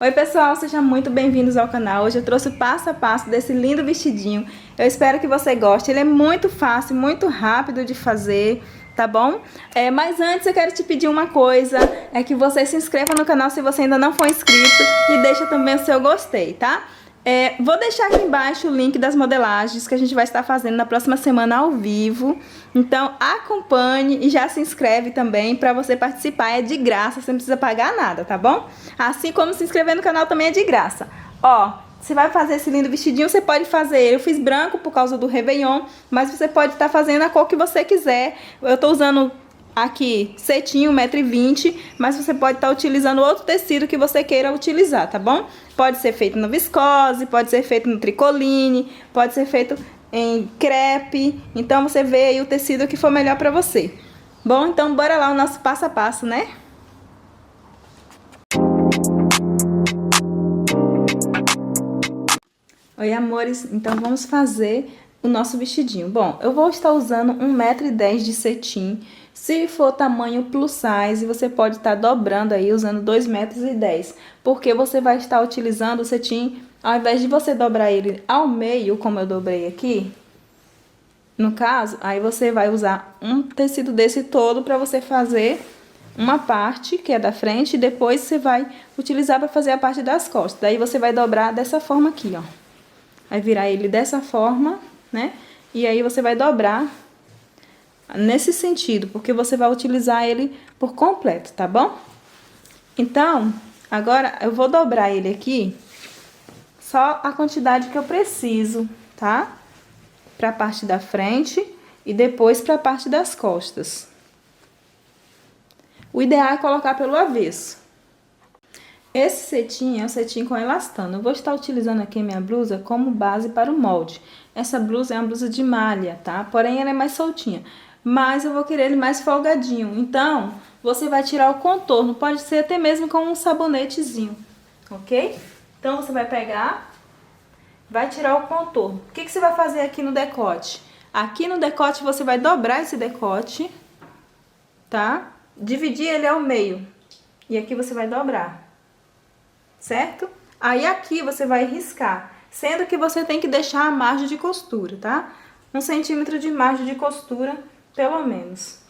Oi pessoal, sejam muito bem-vindos ao canal. Hoje eu trouxe o passo a passo desse lindo vestidinho. Eu espero que você goste. Ele é muito fácil, muito rápido de fazer, tá bom? Mas antes eu quero te pedir uma coisa, é que você se inscreva no canal se você ainda não for inscrito e deixa também o seu gostei, tá? Vou deixar aqui embaixo o link das modelagens que a gente vai estar fazendo na próxima semana ao vivo. Então acompanhe e já se inscreve também para você participar. É de graça, você não precisa pagar nada, tá bom? Assim como se inscrever no canal também é de graça. Ó, você vai fazer esse lindo vestidinho, você pode fazer ele. Eu fiz branco por causa do Réveillon, mas você pode estar fazendo a cor que você quiser. Eu tô usando aqui cetim 1,20 m, mas você pode estar utilizando outro tecido que você queira utilizar, tá bom? Pode ser feito no viscose, pode ser feito no tricoline, pode ser feito em crepe. Então você vê aí o tecido que for melhor pra você. Bom, então bora lá o nosso passo a passo, né? Oi, amores, então vamos fazer o nosso vestidinho. Bom, eu vou estar usando 1,10 m de cetim. Se for tamanho plus size, você pode estar dobrando aí, usando 2,10 m, porque você vai estar utilizando o cetim, ao invés de você dobrar ele ao meio, como eu dobrei aqui, no caso, aí você vai usar um tecido desse todo para você fazer uma parte, que é da frente, e depois você vai utilizar para fazer a parte das costas. Daí você vai dobrar dessa forma aqui, ó. Vai virar ele dessa forma, né? E aí você vai dobrar nesse sentido, porque você vai utilizar ele por completo, tá bom? Então, agora eu vou dobrar ele aqui, só a quantidade que eu preciso, tá? Pra parte da frente e depois pra parte das costas. O ideal é colocar pelo avesso. Esse cetim é o cetim com elastano. Eu vou estar utilizando aqui a minha blusa como base para o molde. Essa blusa é uma blusa de malha, tá? Porém, ela é mais soltinha. Mas eu vou querer ele mais folgadinho. Então, você vai tirar o contorno. Pode ser até mesmo com um sabonetezinho, ok? Então, você vai pegar, vai tirar o contorno. O que você vai fazer aqui no decote? Aqui no decote, você vai dobrar esse decote, tá? Dividir ele ao meio. E aqui você vai dobrar. Certo? Aí aqui você vai riscar, sendo que você tem que deixar a margem de costura, tá? 1 centímetro de margem de costura, pelo menos.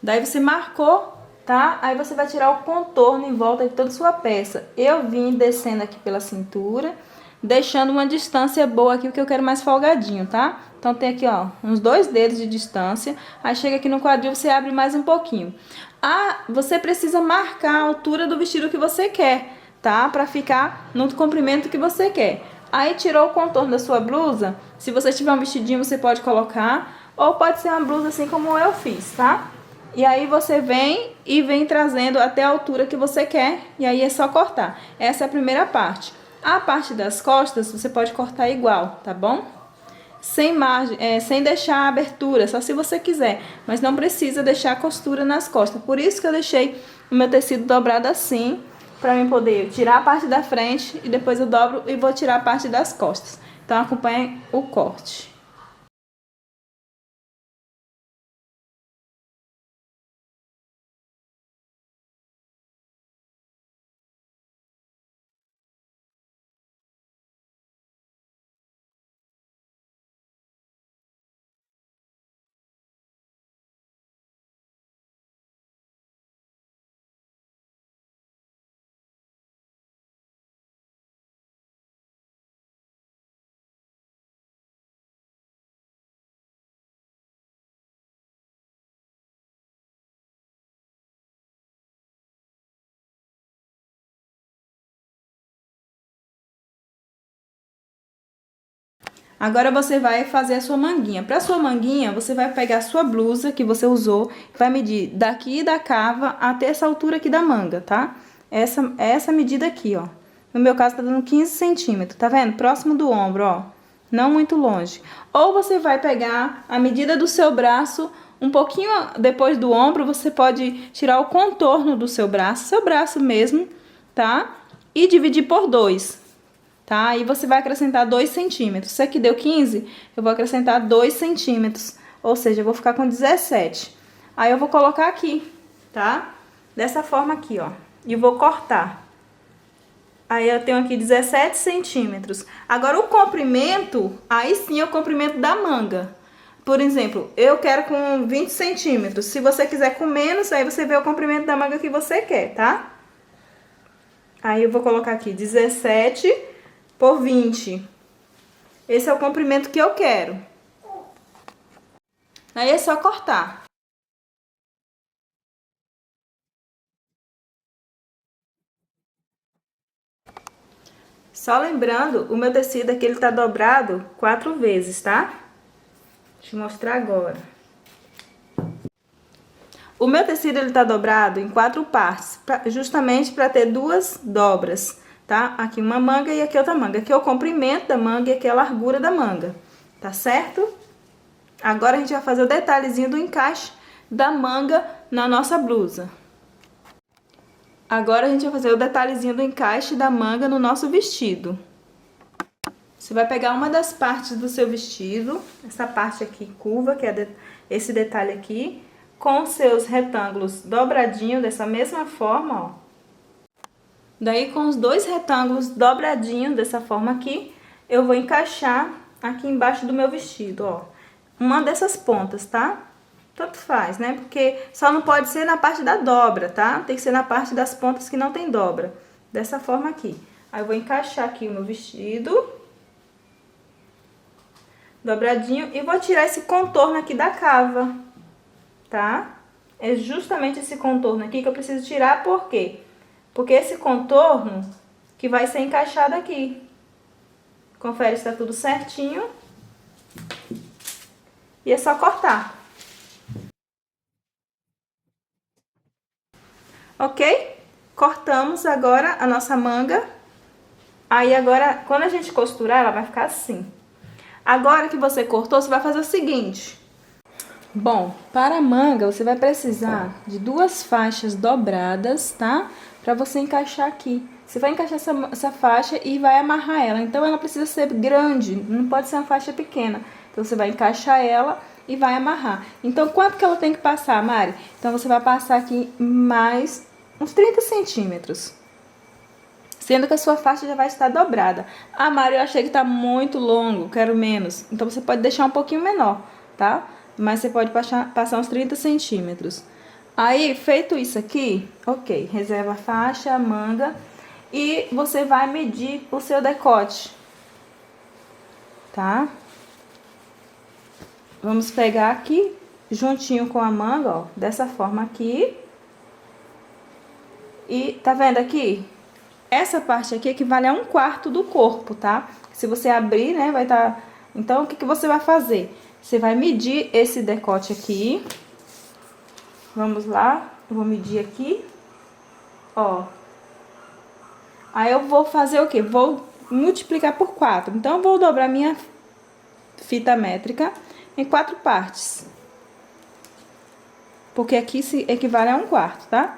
Daí você marcou, tá? Aí você vai tirar o contorno em volta de toda a sua peça. Eu vim descendo aqui pela cintura, deixando uma distância boa aqui, porque eu quero mais folgadinho, tá? Então tem aqui, ó, uns 2 dedos de distância. Aí chega aqui no quadril, você abre mais um pouquinho. Você precisa marcar a altura do vestido que você quer, tá? Pra ficar no comprimento que você quer. Aí tirou o contorno da sua blusa. Se você tiver um vestidinho, você pode colocar. Ou pode ser uma blusa assim como eu fiz, tá? E aí você vem trazendo até a altura que você quer. E aí é só cortar. Essa é a primeira parte. A parte das costas, você pode cortar igual, tá bom? Sem margem, sem deixar a abertura, só se você quiser. Mas não precisa deixar a costura nas costas. Por isso que eu deixei o meu tecido dobrado assim, pra mim poder tirar a parte da frente e depois eu dobro e vou tirar a parte das costas. Então acompanhe o corte. Agora você vai fazer a sua manguinha. Para sua manguinha, você vai pegar a sua blusa que você usou, vai medir daqui da cava até essa altura aqui da manga, tá? Essa medida aqui, ó. No meu caso, tá dando 15 centímetros, tá vendo? Próximo do ombro, ó. Não muito longe. Ou você vai pegar a medida do seu braço, um pouquinho depois do ombro, você pode tirar o contorno do seu braço mesmo, tá? E dividir por 2. Tá? Aí você vai acrescentar 2 centímetros. Se aqui deu 15, eu vou acrescentar 2 centímetros. Ou seja, eu vou ficar com 17. Aí eu vou colocar aqui, tá? Dessa forma aqui, ó. e vou cortar. Aí eu tenho aqui 17 centímetros. Agora o comprimento, aí sim é o comprimento da manga. Por exemplo, eu quero com 20 centímetros. Se você quiser com menos, aí você vê o comprimento da manga que você quer, tá? Aí eu vou colocar aqui 17 por 20. Esse é o comprimento que eu quero. Aí é só cortar. Só lembrando, o meu tecido aqui ele tá dobrado 4 vezes, tá? Deixa eu mostrar agora. O meu tecido ele tá dobrado em 4 partes, justamente para ter 2 dobras, tá? Aqui uma manga e aqui outra manga. Aqui é o comprimento da manga e aqui é a largura da manga, tá certo? Agora a gente vai fazer o detalhezinho do encaixe da manga na nossa blusa. Agora a gente vai fazer o detalhezinho do encaixe da manga no nosso vestido. Você vai pegar uma das partes do seu vestido, essa parte aqui curva, que é esse detalhe aqui, com seus retângulos dobradinhos dessa mesma forma, ó. Daí com os 2 retângulos dobradinhos dessa forma aqui, eu vou encaixar aqui embaixo do meu vestido, ó. Uma dessas pontas, tá? Tanto faz, né? Porque só não pode ser na parte da dobra, tá? Tem que ser na parte das pontas que não tem dobra. Dessa forma aqui. Aí eu vou encaixar aqui o meu vestido dobradinho e vou tirar esse contorno aqui da cava, tá? É justamente esse contorno aqui que eu preciso tirar, por quê? Porque esse contorno que vai ser encaixado aqui. Confere se tá tudo certinho. E é só cortar. Ok? Cortamos agora a nossa manga. Aí agora, quando a gente costurar, ela vai ficar assim. Agora que você cortou, você vai fazer o seguinte. Bom, para a manga, você vai precisar de 2 faixas dobradas, tá? Pra você encaixar aqui. Você vai encaixar essa faixa e vai amarrar ela. Então, ela precisa ser grande, não pode ser uma faixa pequena. Então, você vai encaixar ela e vai amarrar. Então, quanto que ela tem que passar, Mari? Então, você vai passar aqui mais uns 30 centímetros. Sendo que a sua faixa já vai estar dobrada. Ah, Mari, eu achei que tá muito longo, quero menos. Então, você pode deixar um pouquinho menor, tá? Mas você pode passar uns 30 centímetros. Aí, feito isso aqui, ok, reserva a faixa, a manga. E você vai medir o seu decote, tá? Vamos pegar aqui, juntinho com a manga, ó, dessa forma aqui. E tá vendo aqui? Essa parte aqui equivale a 1/4 do corpo, tá? Se você abrir, né, vai estar... Então, o que que você vai fazer? Você vai medir esse decote aqui. Vamos lá, eu vou medir aqui, ó. Aí eu vou fazer o quê? Vou multiplicar por 4. Então, eu vou dobrar minha fita métrica em 4 partes. Porque aqui se equivale a 1/4, tá?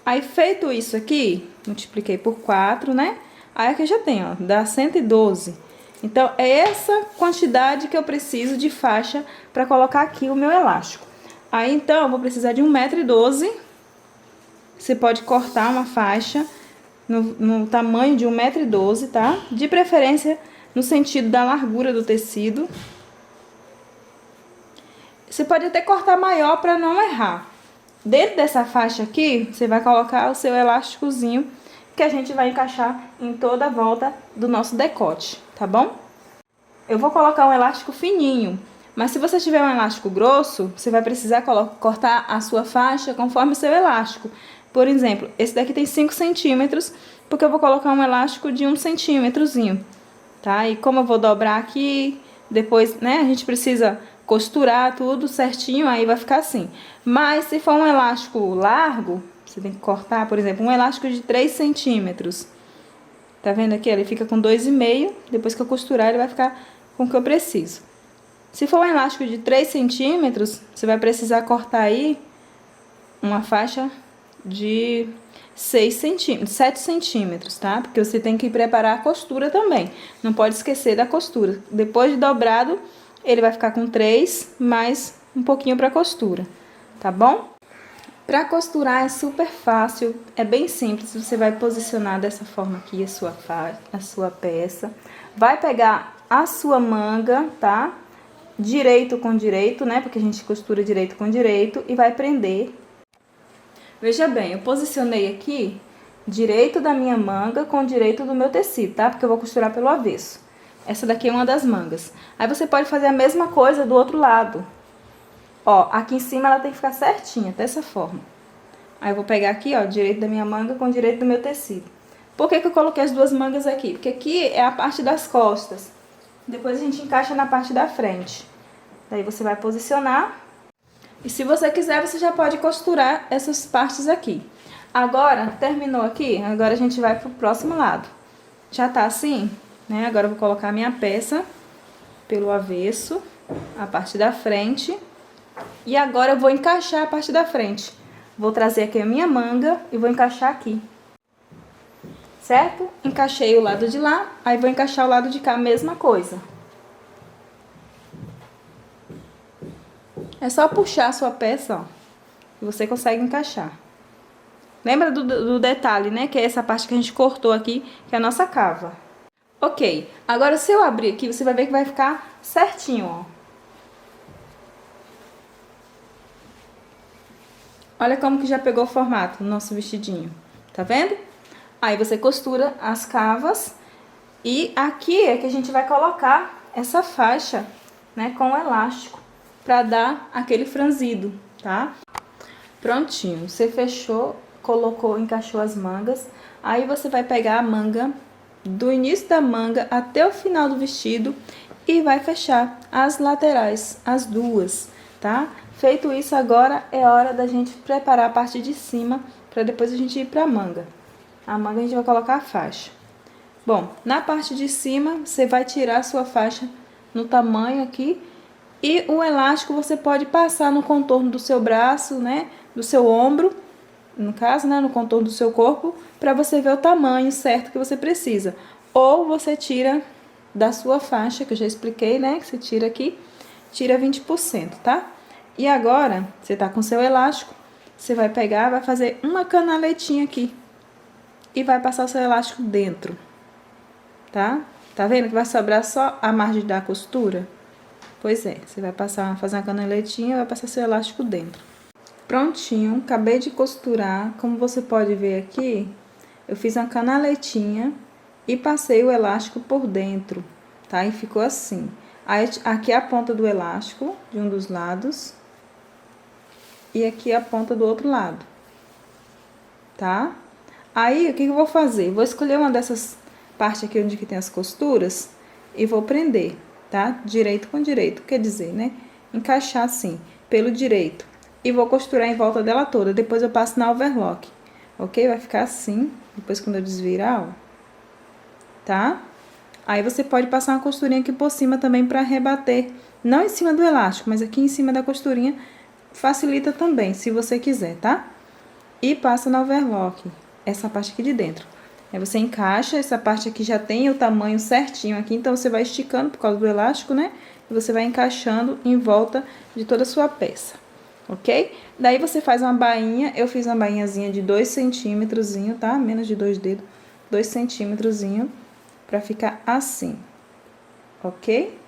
Aí, feito isso aqui, multipliquei por 4, né? Aí, aqui já tem, ó, dá 112. Então, é essa quantidade que eu preciso de faixa para colocar aqui o meu elástico. Aí, então, eu vou precisar de 1,12 m. Você pode cortar uma faixa no tamanho de 1,12 m, tá? De preferência, no sentido da largura do tecido. Você pode até cortar maior para não errar. Dentro dessa faixa aqui, você vai colocar o seu elásticozinho que a gente vai encaixar em toda a volta do nosso decote, tá bom? Eu vou colocar um elástico fininho, mas se você tiver um elástico grosso, você vai precisar cortar a sua faixa conforme o seu elástico. Por exemplo, esse daqui tem 5 centímetros, porque eu vou colocar um elástico de 1 centímetrozinho, tá? E como eu vou dobrar aqui, depois, né, a gente precisa costurar tudo certinho, aí vai ficar assim. Mas se for um elástico largo, você tem que cortar, por exemplo, um elástico de 3 centímetros. Tá vendo aqui? Ele fica com 2,5. Depois que eu costurar, ele vai ficar com o que eu preciso. Se for um elástico de 3 centímetros, você vai precisar cortar aí uma faixa de 6 centímetros, 7 centímetros, tá? Porque você tem que preparar a costura também. Não pode esquecer da costura. Depois de dobrado, ele vai ficar com 3, mais um pouquinho para costura, tá bom? Para costurar é super fácil, é bem simples. Você vai posicionar dessa forma aqui a sua peça. Vai pegar a sua manga, tá? Direito com direito, né? Porque a gente costura direito com direito e vai prender. Veja bem, eu posicionei aqui direito da minha manga com direito do meu tecido, tá? Porque eu vou costurar pelo avesso. Essa daqui é uma das mangas. Aí você pode fazer a mesma coisa do outro lado. Ó, aqui em cima ela tem que ficar certinha, dessa forma. Aí eu vou pegar aqui, ó, direito da minha manga com direito do meu tecido. Por que que eu coloquei as duas mangas aqui? Porque aqui é a parte das costas. Depois a gente encaixa na parte da frente. Daí você vai posicionar. E se você quiser, você já pode costurar essas partes aqui. Agora, terminou aqui, agora a gente vai pro próximo lado. Já tá assim, né? Agora eu vou colocar a minha peça pelo avesso, a parte da frente. E agora eu vou encaixar a parte da frente. Vou trazer aqui a minha manga e vou encaixar aqui. Certo? Encaixei o lado de lá, aí vou encaixar o lado de cá, a mesma coisa. É só puxar a sua peça, ó, e você consegue encaixar. Lembra do detalhe, né? Que é essa parte que a gente cortou aqui, que é a nossa cava. Ok, agora se eu abrir aqui, você vai ver que vai ficar certinho, ó. Olha como que já pegou o formato no nosso vestidinho, tá vendo? Aí você costura as cavas e aqui é que a gente vai colocar essa faixa, né, com o elástico, pra dar aquele franzido, tá? Prontinho, você fechou, colocou, encaixou as mangas, aí você vai pegar a manga, do início da manga até o final do vestido e vai fechar as laterais, as duas, tá? Feito isso, agora é hora da gente preparar a parte de cima, para depois a gente ir pra manga. A manga a gente vai colocar a faixa. Bom, na parte de cima, você vai tirar a sua faixa no tamanho aqui. E o elástico você pode passar no contorno do seu braço, né? Do seu ombro, no caso, né? No contorno do seu corpo, para você ver o tamanho certo que você precisa. Ou você tira da sua faixa, que eu já expliquei, né? Que você tira aqui, tira 20%, tá? E agora, você tá com seu elástico, você vai pegar, vai fazer uma canaletinha aqui. E vai passar o seu elástico dentro, tá? Tá vendo que vai sobrar só a margem da costura? Pois é, você vai passar, fazer uma canaletinha e vai passar seu elástico dentro. Prontinho, acabei de costurar. Como você pode ver aqui, eu fiz uma canaletinha e passei o elástico por dentro, tá? E ficou assim. Aí, aqui é a ponta do elástico, de um dos lados. E aqui é a ponta do outro lado, tá? Aí, o que eu vou fazer? Vou escolher uma dessas partes aqui onde que tem as costuras e vou prender, tá? Direito com direito, quer dizer, né? Encaixar assim, pelo direito. E vou costurar em volta dela toda. Depois eu passo na overlock, ok? Vai ficar assim, depois quando eu desvirar, ó. Tá? Aí você pode passar uma costurinha aqui por cima também pra rebater. Não em cima do elástico, mas aqui em cima da costurinha facilita também, se você quiser, tá? E passa na overlock, essa parte aqui de dentro. Aí você encaixa, essa parte aqui já tem o tamanho certinho aqui, então você vai esticando por causa do elástico, né? E você vai encaixando em volta de toda a sua peça, ok? Daí você faz uma bainha, eu fiz uma bainhazinha de 2 centímetros, tá? Menos de 2 dedos, 2 centímetros, pra ficar assim, ok?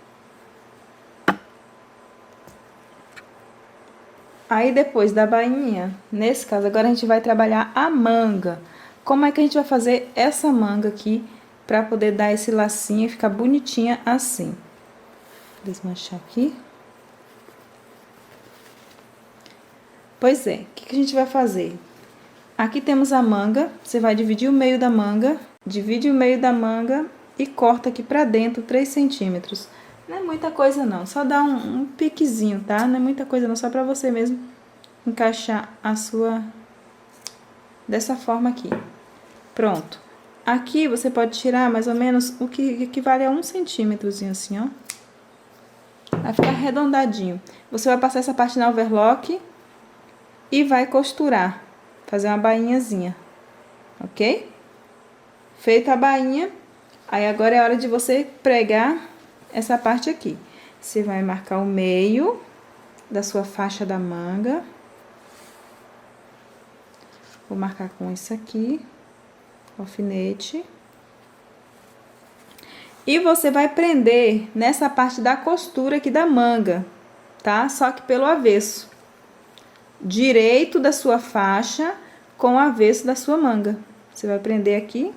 Aí, depois da bainha, nesse caso, agora a gente vai trabalhar a manga. Como é que a gente vai fazer essa manga aqui pra poder dar esse lacinho e ficar bonitinha assim? Vou desmanchar aqui. Pois é, o que a gente vai fazer? Aqui temos a manga, você vai dividir o meio da manga, divide o meio da manga e corta aqui pra dentro 3 centímetros. Não é muita coisa não, só dá um piquezinho, tá? Não é muita coisa não, só pra você mesmo encaixar a sua... dessa forma aqui. Pronto. Aqui você pode tirar mais ou menos o que equivale a 1 centímetrozinho assim, ó. Vai ficar arredondadinho. Você vai passar essa parte na overlock e vai costurar. Fazer uma bainhazinha, ok? Feita a bainha, aí agora é hora de você pregar essa parte aqui. Você vai marcar o meio da sua faixa da manga. Vou marcar com isso aqui, alfinete. E você vai prender nessa parte da costura aqui da manga, tá? Só que pelo avesso. Direito da sua faixa com o avesso da sua manga. Você vai prender aqui.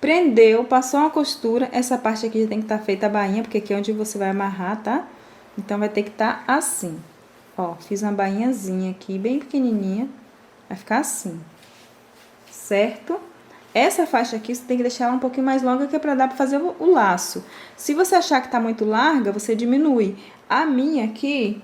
Prendeu, passou uma costura. Essa parte aqui já tem que estar feita a bainha, porque aqui é onde você vai amarrar, tá? Então, vai ter que estar assim. Ó, fiz uma bainhazinha aqui, bem pequenininha. Vai ficar assim. Certo? Essa faixa aqui, você tem que deixar ela um pouquinho mais longa, que é pra dar pra fazer o laço. Se você achar que tá muito larga, você diminui. A minha aqui,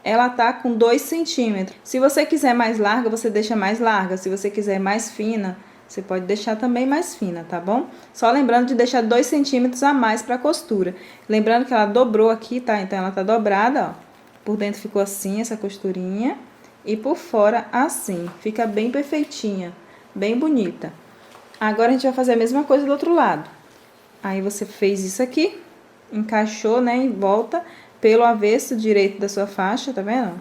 ela tá com 2 centímetros. Se você quiser mais larga, você deixa mais larga. Se você quiser mais fina, você pode deixar também mais fina, tá bom? Só lembrando de deixar 2 centímetros a mais pra costura. Lembrando que ela dobrou aqui, tá? Então, ela tá dobrada, ó. Por dentro ficou assim, essa costurinha. E por fora, assim. Fica bem perfeitinha, bem bonita. Agora, a gente vai fazer a mesma coisa do outro lado. Aí, você fez isso aqui, encaixou, né, em volta, pelo avesso direito da sua faixa, tá vendo?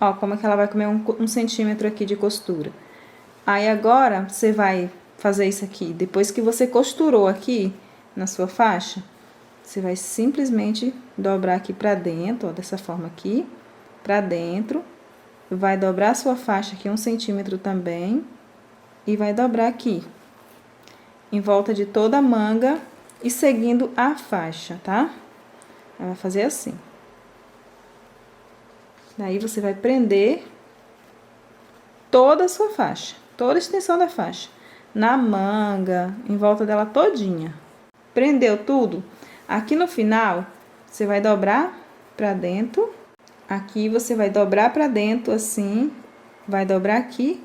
Ó, como é que ela vai comer um centímetro aqui de costura. Aí, agora, você vai fazer isso aqui. Depois que você costurou aqui na sua faixa, você vai simplesmente dobrar aqui pra dentro, ó, dessa forma aqui, pra dentro. Vai dobrar a sua faixa aqui 1 centímetro também. E vai dobrar aqui, em volta de toda a manga e seguindo a faixa, tá? Ela vai fazer assim. Daí, você vai prender toda a sua faixa, toda a extensão da faixa, na manga, em volta dela todinha. Prendeu tudo? Aqui no final, você vai dobrar pra dentro. Aqui, você vai dobrar pra dentro, assim, vai dobrar aqui.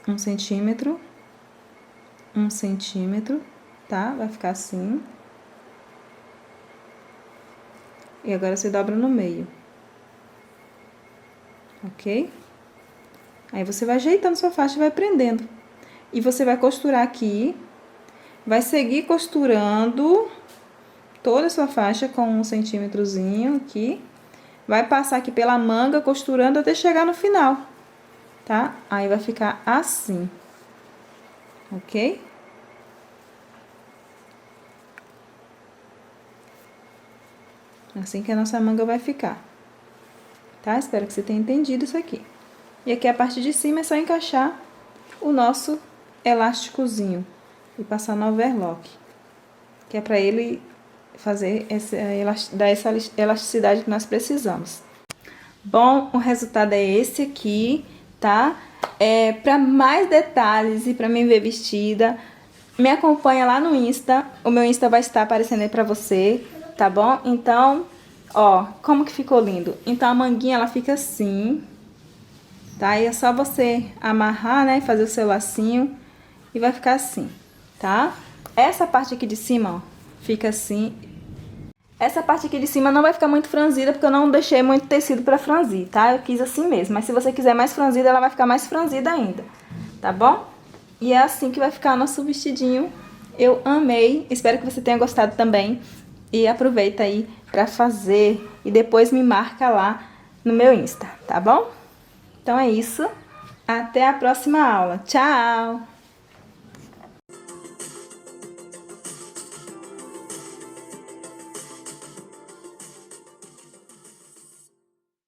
1 centímetro, 1 centímetro, tá? Vai ficar assim. E agora, você dobra no meio. Ok? Aí, você vai ajeitando sua faixa e vai prendendo. E você vai costurar aqui. Vai seguir costurando toda a sua faixa com 1 centímetrozinho aqui. Vai passar aqui pela manga, costurando até chegar no final. Tá? Aí, vai ficar assim. Ok? Assim que a nossa manga vai ficar. Tá? Espero que você tenha entendido isso aqui. E aqui a parte de cima é só encaixar o nosso elásticozinho. E passar no overlock. Que é pra ele fazer dar essa elasticidade que nós precisamos. Bom, o resultado é esse aqui, tá? Para mais detalhes e para me ver vestida, me acompanha lá no Insta. O meu Insta vai estar aparecendo aí pra você, tá bom? Então, ó, como que ficou lindo. Então, a manguinha, ela fica assim, tá? E é só você amarrar, né? Fazer o seu lacinho e vai ficar assim, tá? Essa parte aqui de cima, ó, fica assim. Essa parte aqui de cima não vai ficar muito franzida, porque eu não deixei muito tecido pra franzir, tá? Eu quis assim mesmo, mas se você quiser mais franzida, ela vai ficar mais franzida ainda, tá bom? E é assim que vai ficar nosso vestidinho. Eu amei, espero que você tenha gostado também. E aproveita aí pra fazer e depois me marca lá no meu Insta, tá bom? Então é isso, até a próxima aula. Tchau!